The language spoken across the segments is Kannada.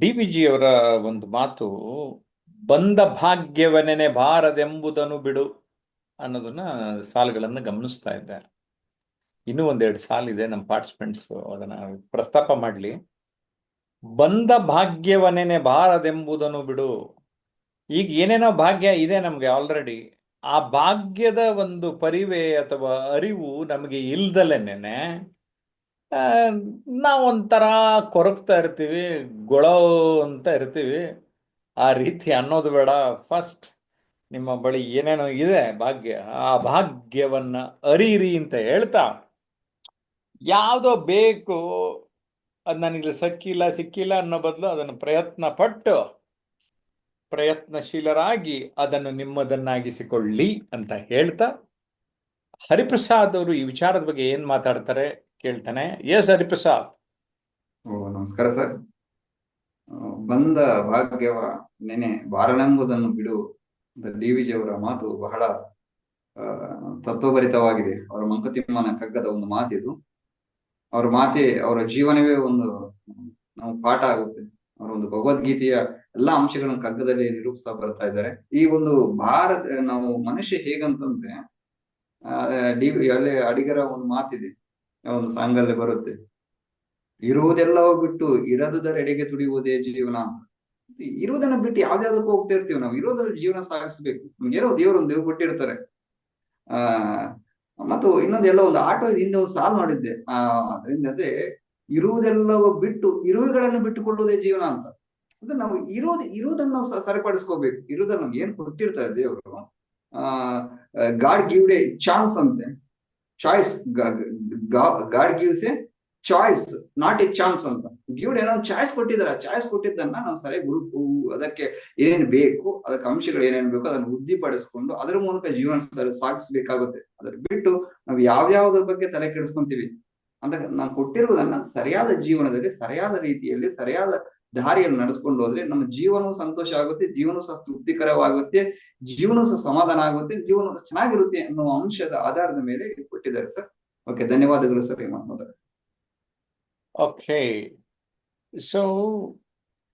DVG ಅವರ ಒಂದು ಮಾತು, ಬಂದ ಭಾಗ್ಯವನೆನೆ ಬಾರದೆಂಬುದನ್ನು ಬಿಡು ಅನ್ನೋದನ್ನ ಸಾಲುಗಳನ್ನು ಗಮನಿಸ್ತಾ ಇದ್ದೆ. ಇನ್ನೂ ಒಂದೆರಡು ಸಾಲಿದೆ, ನಮ್ಮ ಪಾರ್ಟಿಸಿಪೆಂಟ್ಸ್ ಅದನ್ನ ಪ್ರಸ್ತಾಪ ಮಾಡಲಿ. ಬಂದ ಭಾಗ್ಯವನೆನೆ ಬಾರದೆಂಬುದನ್ನು ಬಿಡು. ಈಗ ಏನೇನೋ ಭಾಗ್ಯ ಇದೆ ನಮಗೆ ಆಲ್ರೆಡಿ. ಆ ಭಾಗ್ಯದ ಒಂದು ಪರಿವೆ ಅಥವಾ ಅರಿವು ನಮಗೆ ಇಲ್ದಲೇನೆ ನಾವೊಂಥರ ಕೊರಗ್ತಾ ಇರ್ತೀವಿ, ಗೊಳೋ ಅಂತ ಇರ್ತೀವಿ. ಆ ರೀತಿ ಅನ್ನೋದು ಬೇಡ. ಫಸ್ಟ್ ನಿಮ್ಮ ಬಳಿ ಏನೇನೋ ಇದೆ ಭಾಗ್ಯ, ಆ ಭಾಗ್ಯವನ್ನ ಅರಿಯಿರಿ ಅಂತ ಹೇಳ್ತಾ, ಯಾವುದೋ ಬೇಕು ಅದು ನನಗೆ ಸಿಕ್ಕಿಲ್ಲ ಅನ್ನೋ ಬದಲು ಅದನ್ನು ಪ್ರಯತ್ನ ಪಟ್ಟು ಪ್ರಯತ್ನಶೀಲರಾಗಿ ಅದನ್ನು ನಿಮ್ಮದನ್ನಾಗಿಸಿಕೊಳ್ಳಿ ಅಂತ ಹೇಳ್ತಾ, ಹರಿಪ್ರಸಾದ್ ಅವರು ಈ ವಿಚಾರದ ಬಗ್ಗೆ ಏನ್ ಮಾತಾಡ್ತಾರೆ ಕೇಳ್ತಾನೆ. ಎಸ್ ಹರಿಪ್ರಸಾದ್. ನಮಸ್ಕಾರ ಸರ್. ಬಂದ ಭಾಗ್ಯವ ನೆನೆ ಬಾರನೆಂಬುದನ್ನು ಬಿಡು ಅಂತ DVG ಅವರ ಮಾತು ಬಹಳ ತತ್ವಭರಿತವಾಗಿದೆ. ಅವರ ಮಂಕುತಿಮ್ಮನ ಕಗ್ಗದ ಒಂದು ಮಾತಿದು. ಅವರ ಮಾತೆ ಅವರ ಜೀವನವೇ ಒಂದು ನಾವು ಪಾಠ ಆಗುತ್ತೆ. ಅವರ ಒಂದು ಭಗವದ್ಗೀತೆಯ ಎಲ್ಲಾ ಅಂಶಗಳನ್ನು ಕಗ್ಗದಲ್ಲಿ ನಿರೂಪಿಸ್ತಾ ಬರ್ತಾ ಇದ್ದಾರೆ. ಈ ಒಂದು ನಾವು ಮನುಷ್ಯ ಹೇಗಂತಂದ್ರೆ ಅಲ್ಲಿ ಅಡಿಗರ ಒಂದು ಮಾತಿದೆ, ಒಂದು ಸಾಂಗಲ್ಲಿ ಬರುತ್ತೆ, ಇರುವುದೆಲ್ಲವೂ ಬಿಟ್ಟು ಇರದುದರೆಡೆಗೆ ತುಡಿಯುವುದೇ ಜೀವನ. ಇರುವುದನ್ನ ಬಿಟ್ಟು ಯಾವ್ದಾವ್ದಕ್ಕೂ ಹೋಗ್ತಾ ಇರ್ತೀವಿ ನಾವು. ಇರೋದ್ರಲ್ಲಿ ಜೀವನ ಸಾಗಿಸ್ಬೇಕು. ನಮ್ಗೇನೋ ದೇವರು ಕೊಟ್ಟಿರ್ತಾರೆ. ಮತ್ತು ಇನ್ನೊಂದೆಲ್ಲ ಒಂದು ಆಟೋ ಹಿಂದೆ ಒಂದು ಸಾಲು ನೋಡಿದ್ದೆ. ಅದೇ ಇರುವುದೆಲ್ಲವೂ ಬಿಟ್ಟು ಇರುವುಗಳನ್ನು ಬಿಟ್ಟುಕೊಳ್ಳುವುದೇ ಜೀವನ ಅಂತ. ಅಂದ್ರೆ ನಾವು ಇರುವುದನ್ನು ನಾವು ಸರಿಪಡಿಸ್ಕೋಬೇಕು. ಇರುವುದನ್ನು ನಮ್ಗೆ ಏನ್ ಕೊಟ್ಟಿರ್ತಾರೆ ದೇವರು. ಗಾಡ್ ಗಿವ್ಡ್ ಎ ಚಾನ್ಸ್ ಅಂತೆ, choice. God gives A choice, not A chance ಅಂತ. ಗಿವ್ಡ್ ಏನೋ ಚಾಯ್ಸ್ ಕೊಟ್ಟಿದ್ದಾರೆ. ಚಾಯ್ಸ್ ಕೊಟ್ಟಿದ್ದನ್ನ ನಾವು ಸರಿಯಾಗಿ ಅದಕ್ಕೆ ಏನೇನ್ ಬೇಕು, ಅದಕ್ಕೆ ಅಂಶಗಳು ಏನೇನ್ ಬೇಕು ಅದನ್ನ ವೃದ್ಧಿಪಡಿಸ್ಕೊಂಡು ಅದರ ಮೂಲಕ ಜೀವನ ಸಾಗಿಸ್ಬೇಕಾಗುತ್ತೆ. ಅದ್ರ ಬಿಟ್ಟು ನಾವು ಯಾವ್ಯಾವ್ದ್ರ ಬಗ್ಗೆ ತಲೆ ಕೆಡಿಸ್ಕೊಂತೀವಿ ಅಂತ ನಾವು ಕೊಟ್ಟಿರುವುದನ್ನ ಸರಿಯಾದ ಜೀವನದಲ್ಲಿ ಸರಿಯಾದ ರೀತಿಯಲ್ಲಿ ಸರಿಯಾದ ದಾರಿಯಲ್ಲಿ ನಡೆಸ್ಕೊಂಡು ಹೋದ್ರೆ ನಮ್ಮ ಜೀವನವೂ ಸಂತೋಷ ಆಗುತ್ತೆ, ಜೀವನ ಸಹ ತೃಪ್ತಿಕರವಾಗುತ್ತೆ, ಜೀವನ ಸಹ ಸಮಾಧಾನ ಆಗುತ್ತೆ, ಜೀವನ ಚೆನ್ನಾಗಿರುತ್ತೆ ಅನ್ನುವ ಅಂಶದ ಆಧಾರದ ಮೇಲೆ ಕೊಟ್ಟಿದ್ದಾರೆ ಸರ್. ಓಕೆ, ಧನ್ಯವಾದಗಳು ಸರ್. ಓಕೆ, ಸೊ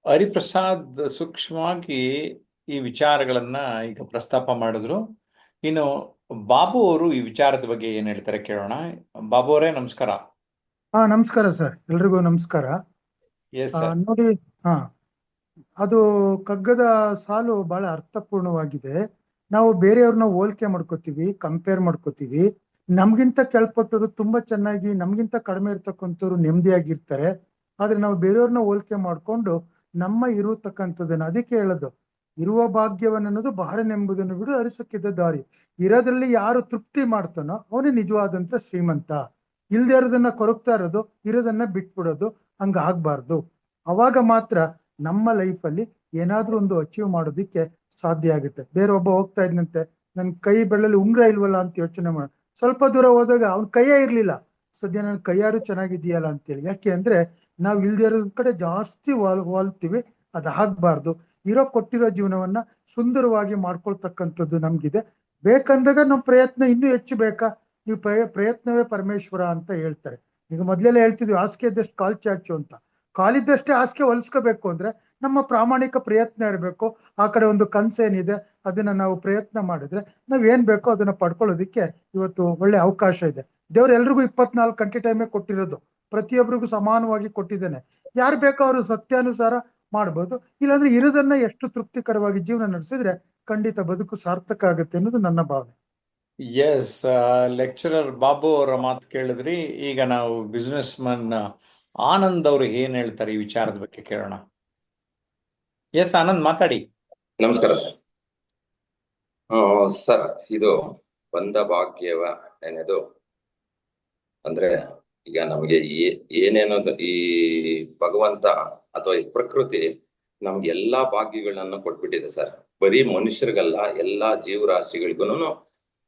ಹರಿಪ್ರಸಾದ್ ಸೂಕ್ಷ್ಮವಾಗಿ ಈ ವಿಚಾರಗಳನ್ನ ಈಗ ಪ್ರಸ್ತಾಪ ಮಾಡಿದ್ರು. ಇನ್ನು ಬಾಬು ಅವರು ಈ ವಿಚಾರದ ಬಗ್ಗೆ ಏನ್ ಹೇಳ್ತಾರೆ ಕೇಳೋಣ. ಬಾಬು ಅವರೇ ನಮಸ್ಕಾರ. ನಮಸ್ಕಾರ ಸರ್, ಎಲ್ರಿಗೂ ನಮಸ್ಕಾರ. ನೋಡಿ, ಅದು ಕಗ್ಗದ ಸಾಲು ಬಹಳ ಅರ್ಥಪೂರ್ಣವಾಗಿದೆ. ನಾವು ಬೇರೆಯವ್ರನ್ನ ಹೋಲಿಕೆ ಮಾಡ್ಕೋತೀವಿ, ಕಂಪೇರ್ ಮಾಡ್ಕೋತೀವಿ. ನಮ್ಗಿಂತ ಕೆಳಪಟ್ಟವರು ತುಂಬಾ ಚೆನ್ನಾಗಿ, ನಮ್ಗಿಂತ ಕಡಿಮೆ ಇರ್ತಕ್ಕಂಥವ್ರು ನೆಮ್ಮದಿಯಾಗಿರ್ತಾರೆ. ಆದ್ರೆ ನಾವು ಬೇರೆಯವ್ರನ್ನ ಹೋಲಿಕೆ ಮಾಡ್ಕೊಂಡು ನಮ್ಮ ಇರತಕ್ಕಂಥದ್ದನ್ನ, ಅದಕ್ಕೆ ಹೇಳೋದು, ಇರುವ ಭಾಗ್ಯವನ್ನೋದು ಬಾರನೆಂಬುದನ್ನು ಬಿಡು ಅರಿಸಕ್ಕಿದ್ದ ದಾರಿ. ಇರೋದ್ರಲ್ಲಿ ಯಾರು ತೃಪ್ತಿ ಮಾಡ್ತಾನೋ ಅವನೇ ನಿಜವಾದಂತ ಶ್ರೀಮಂತ. ಇಲ್ದೇ ಇರೋದನ್ನ ಕೊರಗ್ತಾ ಇರೋದು, ಇರೋದನ್ನ ಬಿಟ್ಬಿಡೋದು, ಹಂಗ ಆಗ್ಬಾರ್ದು. ಅವಾಗ ಮಾತ್ರ ನಮ್ಮ ಲೈಫಲ್ಲಿ ಏನಾದ್ರೂ ಒಂದು ಅಚೀವ್ ಮಾಡೋದಿಕ್ಕೆ ಸಾಧ್ಯ ಆಗುತ್ತೆ. ಬೇರೊಬ್ಬ ಹೋಗ್ತಾ ಇದ್ನಂತೆ, ನನ್ ಕೈ ಬೆಳ್ಳಲ್ಲಿ ಉಂಗ್ರ ಇಲ್ವಲ್ಲ ಅಂತ ಯೋಚನೆ ಮಾಡ. ಸ್ವಲ್ಪ ದೂರ ಹೋದಾಗ ಅವ್ನ ಕೈಯೇ ಇರ್ಲಿಲ್ಲ. ಸದ್ಯ ನನ್ ಕೈಯಾರು ಚೆನ್ನಾಗಿದೆಯಲ್ಲ ಅಂತೇಳಿ. ಯಾಕೆ ಅಂದ್ರೆ ನಾವ್ ಇಲ್ದೇ ಇರೋದ್ ಕಡೆ ಜಾಸ್ತಿ ವಾಲ್ತೀವಿ. ಅದಾಗಬಾರ್ದು. ಕೊಟ್ಟಿರೋ ಜೀವನವನ್ನ ಸುಂದರವಾಗಿ ಮಾಡ್ಕೊಳ್ತಕ್ಕಂಥದ್ದು ನಮ್ಗಿದೆ. ಬೇಕಂದಾಗ ನಮ್ ಪ್ರಯತ್ನ ಇನ್ನೂ ಹೆಚ್ಚು ಬೇಕಾ, ನೀವು ಪ್ರಯತ್ನವೇ ಪರಮೇಶ್ವರ ಅಂತ ಹೇಳ್ತಾರೆ. ಈಗ ಮೊದ್ಲೆಲ್ಲ ಹೇಳ್ತಿದ್ವಿ, ಹಾಸಿಗೆ ಇದ್ದಷ್ಟು ಕಾಲ್ ಚಾಚು ಅಂತ. ಕಾಲಿದ್ದಷ್ಟೇ ಹಾಸಿಗೆ ಹೊಲಿಸ್ಕೋಬೇಕು ಅಂದ್ರೆ ನಮ್ಮ ಪ್ರಾಮಾಣಿಕ ಪ್ರಯತ್ನ ಇರಬೇಕು. ಆ ಕಡೆ ಒಂದು ಕನ್ಸೇನಿದೆ, ಅದನ್ನ ನಾವು ಪ್ರಯತ್ನ ಮಾಡಿದ್ರೆ ನಾವ್ ಏನ್ ಬೇಕೋ ಅದನ್ನ ಪಡ್ಕೊಳ್ಳೋದಿಕ್ಕೆ ಇವತ್ತು ಒಳ್ಳೆ ಅವಕಾಶ ಇದೆ. ದೇವ್ರು ಎಲ್ರಿಗೂ 24 ಗಂಟೆ ಟೈಮೇ ಕೊಟ್ಟಿರೋದು, ಪ್ರತಿಯೊಬ್ಬರಿಗೂ ಸಮಾನವಾಗಿ ಕೊಟ್ಟಿದ್ದೇನೆ. ಯಾರು ಬೇಕೋ ಅವರು ಸತ್ಯಾನುಸಾರ ಮಾಡ್ಬೋದು. ಇಲ್ಲಾಂದ್ರೆ ಇರೋದನ್ನ ಎಷ್ಟು ತೃಪ್ತಿಕರವಾಗಿ ಜೀವನ ನಡೆಸಿದ್ರೆ ಖಂಡಿತ ಬದುಕು ಸಾರ್ಥಕ ಆಗುತ್ತೆ ಅನ್ನೋದು ನನ್ನ ಭಾವನೆ. ಎಸ್, ಲೆಕ್ಚರರ್ ಬಾಬು ಅವರ ಮಾತು ಕೇಳಿದ್ರಿ. ಈಗ ನಾವು ಬಿಸ್ನೆಸ್ ಮನ್ ಆನಂದ್ ಅವರು ಏನ್ ಹೇಳ್ತಾರೆ ಈ ವಿಚಾರದ ಬಗ್ಗೆ ಕೇಳೋಣ. ಎಸ್ ಆನಂದ್, ಮಾತಾಡಿ. ನಮಸ್ಕಾರ ಸರ್. ಸರ್, ಇದು ಬಂದ ಭಾಗ್ಯವ ಏನೇದು ಅಂದ್ರೆ, ಈಗ ನಮಗೆ ಏನೇನೋ ಈ ಭಗವಂತ ಅಥವಾ ಈ ಪ್ರಕೃತಿ ನಮ್ಗೆ ಎಲ್ಲಾ ಭಾಗ್ಯಗಳನ್ನ ಕೊಟ್ಬಿಟ್ಟಿದೆ ಸರ್. ಬರೀ ಮನುಷ್ಯರಿಗಲ್ಲ, ಎಲ್ಲಾ ಜೀವರಾಶಿಗಳಿಗೂ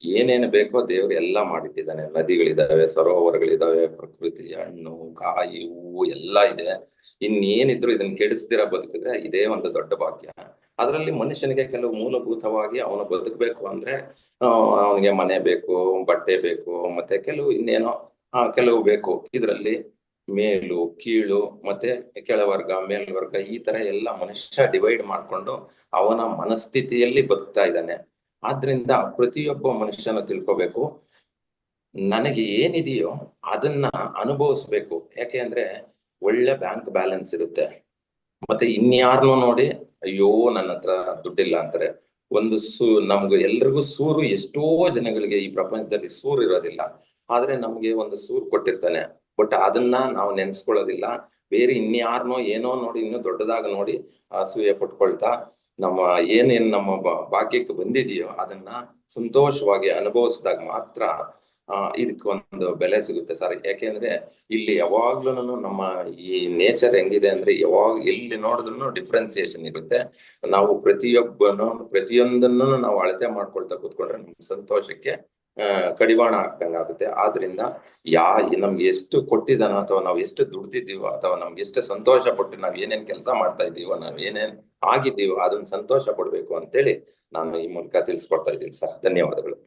ಏನೇನು ಬೇಕೋ ದೇವ್ರು ಎಲ್ಲಾ ಮಾಡಿಟ್ಟಿದ್ದಾನೆ. ನದಿಗಳಿದಾವೆ, ಸರೋವರಗಳಿದಾವೆ, ಪ್ರಕೃತಿ, ಹಣ್ಣು, ಕಾಯಿ, ಹೂವು ಎಲ್ಲಾ ಇದೆ. ಇನ್ನೇನಿದ್ರು ಇದನ್ನ ಕೆಡಿಸ್ದಿರ ಬದುಕಿದ್ರೆ ಇದೇ ಒಂದು ದೊಡ್ಡ ಭಾಗ್ಯ. ಅದರಲ್ಲಿ ಮನುಷ್ಯನಿಗೆ ಕೆಲವು ಮೂಲಭೂತವಾಗಿ ಅವನು ಬದುಕಬೇಕು ಅಂದ್ರೆ ಅವನಿಗೆ ಮನೆ ಬೇಕು, ಬಟ್ಟೆ ಬೇಕು, ಮತ್ತೆ ಕೆಲವು ಇನ್ನೇನೋ ಕೆಲವು ಬೇಕು. ಇದರಲ್ಲಿ ಮೇಲು ಕೀಳು ಮತ್ತೆ ಕೆಳವರ್ಗ ಮೇಲ್ವರ್ಗ ಈ ತರ ಎಲ್ಲ ಮನುಷ್ಯ ಡಿವೈಡ್ ಮಾಡ್ಕೊಂಡು ಅವನ ಮನಸ್ಥಿತಿಯಲ್ಲಿ ಬದುಕ್ತಾ ಇದ್ದಾನೆ. ಆದ್ರಿಂದ ಪ್ರತಿಯೊಬ್ಬ ಮನುಷ್ಯನು ತಿಳ್ಕೊಬೇಕು, ನನಗೆ ಏನಿದೆಯೋ ಅದನ್ನ ಅನುಭವಿಸ್ಬೇಕು. ಯಾಕೆ ಅಂದ್ರೆ ಒಳ್ಳೆ ಬ್ಯಾಂಕ್ ಬ್ಯಾಲೆನ್ಸ್ ಇರುತ್ತೆ. ಮತ್ತೆ ಇನ್ಯಾರನ್ನೂ ನೋಡಿ ಅಯ್ಯೋ ನನ್ನ ಹತ್ರ ದುಡ್ಡಿಲ್ಲ ಅಂತಾರೆ. ನಮ್ಗೆ ಎಲ್ರಿಗೂ ಸೂರು, ಎಷ್ಟೋ ಜನಗಳಿಗೆ ಈ ಪ್ರಪಂಚದಲ್ಲಿ ಸೂರು ಇರೋದಿಲ್ಲ, ಆದ್ರೆ ನಮ್ಗೆ ಒಂದು ಸೂರು ಕೊಟ್ಟಿರ್ತಾನೆ. ಬಟ್ ಅದನ್ನ ನಾವು ನೆನ್ಸ್ಕೊಳ್ಳೋದಿಲ್ಲ. ಬೇರೆ ಇನ್ಯಾರನೋ ಏನೋ ನೋಡಿ ಇನ್ನೂ ದೊಡ್ಡದಾಗಿ ನೋಡಿ ಅಸೂಯೆ ಪಟ್ಕೊಳ್ತಾ ನಮ್ಮ ಏನೇನ್ ನಮ್ಮ ಭಾಗ್ಯಕ್ಕೆ ಬಂದಿದೆಯೋ ಅದನ್ನ ಸಂತೋಷವಾಗಿ ಅನುಭವಿಸಿದಾಗ ಮಾತ್ರ ಇದಕ್ಕೊಂದು ಬೆಲೆ ಸಿಗುತ್ತೆ ಸರ್. ಯಾಕೆಂದ್ರೆ ಇಲ್ಲಿ ಯಾವಾಗ್ಲೂ ನಮ್ಮ ಈ ನೇಚರ್ ಹೆಂಗಿದೆ ಅಂದ್ರೆ ಯಾವಾಗ ಎಲ್ಲಿ ನೋಡಿದ್ರು ಡಿಫ್ರೆನ್ಸಿಯೇಷನ್ ಇರುತ್ತೆ. ನಾವು ಪ್ರತಿಯೊಂದನ್ನು ನಾವು ಅಳತೆ ಮಾಡ್ಕೊಳ್ತಾ ಕೂತ್ಕೊಂಡ್ರೆ ನಮ್ ಸಂತೋಷಕ್ಕೆ ಕಡಿವಾಣ ಆಗ್ತಂಗಾಗುತ್ತೆ. ಆದ್ರಿಂದ ನಮ್ಗೆ ಎಷ್ಟು ಕೊಟ್ಟಿದಾನೋ ಅಥವಾ ನಾವು ಎಷ್ಟು ದುಡ್ದಿದ್ದೀವೋ ಅಥವಾ ನಮ್ಗೆ ಎಷ್ಟು ಸಂತೋಷ ಪಟ್ಟು ನಾವ್ ಏನೇನ್ ಕೆಲಸ ಮಾಡ್ತಾ ಇದ್ದೀವೋ ನಾವ್ ಏನೇನ್ ಆಗಿದ್ದೀವೋ ಅದನ್ನ ಸಂತೋಷ ಪಡ್ಬೇಕು ಅಂತೇಳಿ ನಾನು ಈ ಮೂಲಕ ತಿಳಿಸ್ಕೊಡ್ತಾ ಇದ್ದೀನಿ ಸರ್. ಧನ್ಯವಾದಗಳು.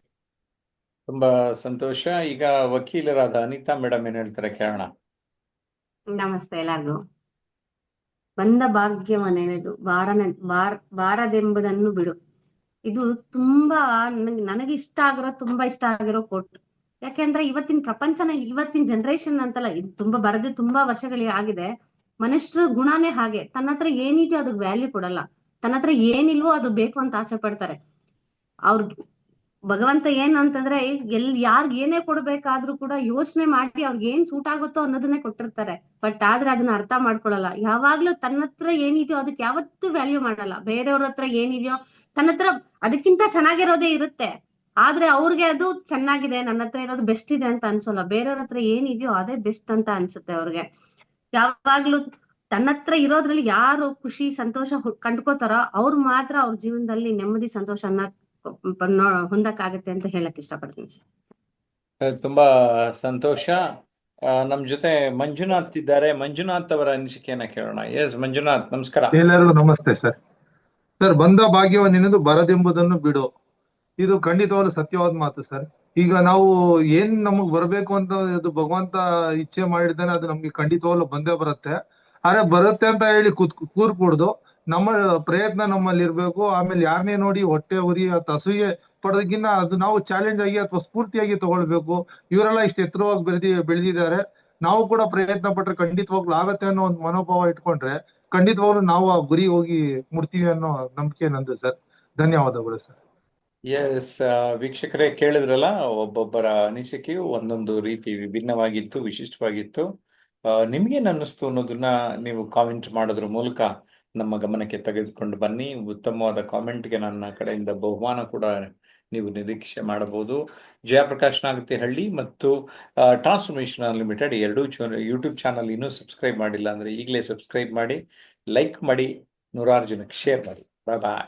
ತುಂಬಾ ಸಂತೋಷ. ಈಗ ವಕೀಲರಾದ ಅನಿತಾ ಮೇಡಮ್ ಏನ್ ಹೇಳ್ತಾರೆ ಕೇಳೋಣ. ನಮಸ್ತೆ ಎಲ್ಲರಿಗೂ. ಬಂದ ಭಾಗ್ಯವನ್ನೆಳೆದು ಬಾರದೆಂಬುದನ್ನು ಬಿಡು. ಇದು ತುಂಬಾ ನನಗೆ ಇಷ್ಟ ಆಗಿರೋ, ತುಂಬಾ ಇಷ್ಟ ಆಗಿರೋ ಕೋಟ್. ಯಾಕೆಂದ್ರೆ ಇವತ್ತಿನ ಪ್ರಪಂಚನ, ಇವತ್ತಿನ ಜನರೇಷನ್ ಅಂತಲ್ಲ, ಇದು ತುಂಬಾ ಬರೆದು ತುಂಬಾ ವರ್ಷಗಳಿಗೆ ಆಗಿದೆ. ಮನುಷ್ಯರ ಗುಣನೇ ಹಾಗೆ, ತನ್ನ ಹತ್ರ ಏನಿದೆಯೋ ಅದಕ್ಕೆ ವ್ಯಾಲ್ಯೂ ಕೊಡಲ್ಲ, ತನ್ನ ಹತ್ರ ಏನಿಲ್ವೋ ಅದು ಬೇಕು ಅಂತ ಆಸೆ ಪಡ್ತಾರೆ. ಭಗವಂತ ಏನ್ ಅಂತಂದ್ರೆ ಯಾರ್ಗ್ ಏನೇ ಕೊಡ್ಬೇಕಾದ್ರೂ ಕೂಡ ಯೋಚನೆ ಮಾಡಿ ಅವ್ರಿಗೆ ಏನ್ ಸೂಟ್ ಆಗುತ್ತೋ ಅನ್ನೋದನ್ನೇ ಕೊಟ್ಟಿರ್ತಾರೆ. ಬಟ್ ಆದ್ರೆ ಅದನ್ನ ಅರ್ಥ ಮಾಡ್ಕೊಳಲ್ಲ. ಯಾವಾಗ್ಲೂ ತನ್ನ ಹತ್ರ ಏನಿದೆಯೋ ಅದಕ್ಕೆ ಯಾವತ್ತೂ ವ್ಯಾಲ್ಯೂ ಮಾಡಲ್ಲ. ಬೇರೆಯವ್ರ ಹತ್ರ ಏನಿದೆಯೋ ತನ್ನ ಹತ್ರ ಅದಕ್ಕಿಂತ ಚೆನ್ನಾಗಿರೋದೇ ಇರುತ್ತೆ, ಆದ್ರೆ ಅವ್ರಿಗೆ ಅದು ಚೆನ್ನಾಗಿದೆ, ನನ್ನ ಹತ್ರ ಇರೋದು ಬೆಸ್ಟ್ ಇದೆ ಅಂತ ಅನ್ಸೋಲ್ಲ. ಬೇರೆಯವ್ರ ಹತ್ರ ಏನಿದೆಯೋ ಅದೇ ಬೆಸ್ಟ್ ಅಂತ ಅನ್ಸುತ್ತೆ ಅವ್ರಿಗೆ. ಯಾವಾಗ್ಲೂ ತನ್ನ ಹತ್ರ ಇರೋದ್ರಲ್ಲಿ ಯಾರು ಖುಷಿ ಸಂತೋಷ ಕಂಡ್ಕೋತಾರೋ ಅವ್ರು ಮಾತ್ರ ಅವ್ರ ಜೀವನದಲ್ಲಿ ನೆಮ್ಮದಿ ಸಂತೋಷನ ಹೊಂದಕ್ಕಾಗತ್ತೆ ಅಂತ ಹೇಳಕ್ ಇಷ್ಟಪಡ್ತೀನಿ. ತುಂಬಾ ಸಂತೋಷ. ನಮ್ ಜೊತೆ ಮಂಜುನಾಥ್ ಇದ್ದಾರೆ. ಮಂಜುನಾಥ್ ಅವರ ಅನಿಸಿಕೆಯನ್ನ ಕೇಳೋಣ. ಎಸ್ ಮಂಜುನಾಥ್, ನಮಸ್ಕಾರ. ಎಲ್ಲರಿಗೂ ನಮಸ್ತೆ ಸರ್. ಸರ್, ಬಂದ ಭಾಗ್ಯವನ್ನೆನ್ನದು ಬರದೆಂಬುದನ್ನು ಬಿಡು. ಇದು ಖಂಡಿತವಾಗ್ಲೂ ಸತ್ಯವಾದ ಮಾತು ಸರ್. ಈಗ ನಾವು ಏನ್ ನಮಗ್ ಬರ್ಬೇಕು ಅಂತ ಇದು ಭಗವಂತ ಇಚ್ಛೆ ಮಾಡಿರ್ತಾನೆ ಅದು ನಮ್ಗೆ ಖಂಡಿತವಾಗ್ಲೂ ಬಂದೇ ಬರುತ್ತೆ. ಆದ್ರೆ ಬರುತ್ತೆ ಅಂತ ಹೇಳಿ ಕೂರ್ಕೂಡ್ದು, ನಮ್ಮ ಪ್ರಯತ್ನ ನಮ್ಮಲ್ಲಿ ಇರ್ಬೇಕು. ಆಮೇಲೆ ಯಾರನ್ನೇ ನೋಡಿ ಹೊಟ್ಟೆ ಉರಿ ಅಥವಾ ಅಸೂಯೆ ಪಡೋದಕ್ಕಿಂತ ಅದು ನಾವು ಚಾಲೆಂಜ್ ಆಗಿ ಅಥವಾ ಸ್ಫೂರ್ತಿಯಾಗಿ ತಗೊಳ್ಬೇಕು. ಇವರೆಲ್ಲ ಇಷ್ಟು ಎತ್ತರವಾಗಿ ಬೆಳೆದಿದ್ದಾರೆ, ನಾವು ಕೂಡ ಪ್ರಯತ್ನ ಪಟ್ರೆ ಖಂಡಿತವಾಗ್ಲೂ ಆಗತ್ತೆ ಅನ್ನೋ ಒಂದು ಮನೋಭಾವ ಇಟ್ಕೊಂಡ್ರೆ ಖಂಡಿತವಾಗ್ಲೂ ನಾವು ಆ ಗುರಿ ಹೋಗಿ ಮುಟ್ತೀವಿ ಅನ್ನೋ ನಂಬಿಕೆ ನಂದು ಸರ್. ಧನ್ಯವಾದಗಳು ಸರ್. ಎಸ್ ವೀಕ್ಷಕರೇ, ಕೇಳಿದ್ರಲ್ಲ, ಒಬ್ಬೊಬ್ಬರ ಅನಿಸಿಕೆಯು ಒಂದೊಂದು ರೀತಿ ವಿಭಿನ್ನವಾಗಿತ್ತು, ವಿಶಿಷ್ಟವಾಗಿತ್ತು. ನಿಮ್ಗೇನ್ ಅನ್ನಿಸ್ತು ಅನ್ನೋದನ್ನ ನೀವು ಕಾಮೆಂಟ್ ಮಾಡೋದ್ರ ಮೂಲಕ ನಮ್ಮ ಗಮನಕ್ಕೆ ತೆಗೆದುಕೊಂಡು ಬನ್ನಿ. ಉತ್ತಮವಾದ ಕಾಮೆಂಟ್ಗೆ ನನ್ನ ಕಡೆಯಿಂದ ಬಹುಮಾನ ಕೂಡ ನೀವು ನಿರೀಕ್ಷೆ ಮಾಡಬಹುದು. ಜಯಪ್ರಕಾಶ್ ನಾಗತಿಹಳ್ಳಿ ಮತ್ತು ಟ್ರಾನ್ಸ್ಫಾರ್ಮೇಶನ್ ಅನ್ಲಿಮಿಟೆಡ್ ಎರಡೂ ಯೂಟ್ಯೂಬ್ ಚಾನಲ್ ಇನ್ನೂ ಸಬ್ಸ್ಕ್ರೈಬ್ ಮಾಡಿಲ್ಲ ಅಂದ್ರೆ ಈಗಲೇ ಸಬ್ಸ್ಕ್ರೈಬ್ ಮಾಡಿ, ಲೈಕ್ ಮಾಡಿ, 100 ಜನಕ್ಕೆ ಶೇರ್ ಮಾಡಿ. ಬಾಯ್ ಬಾಯ್.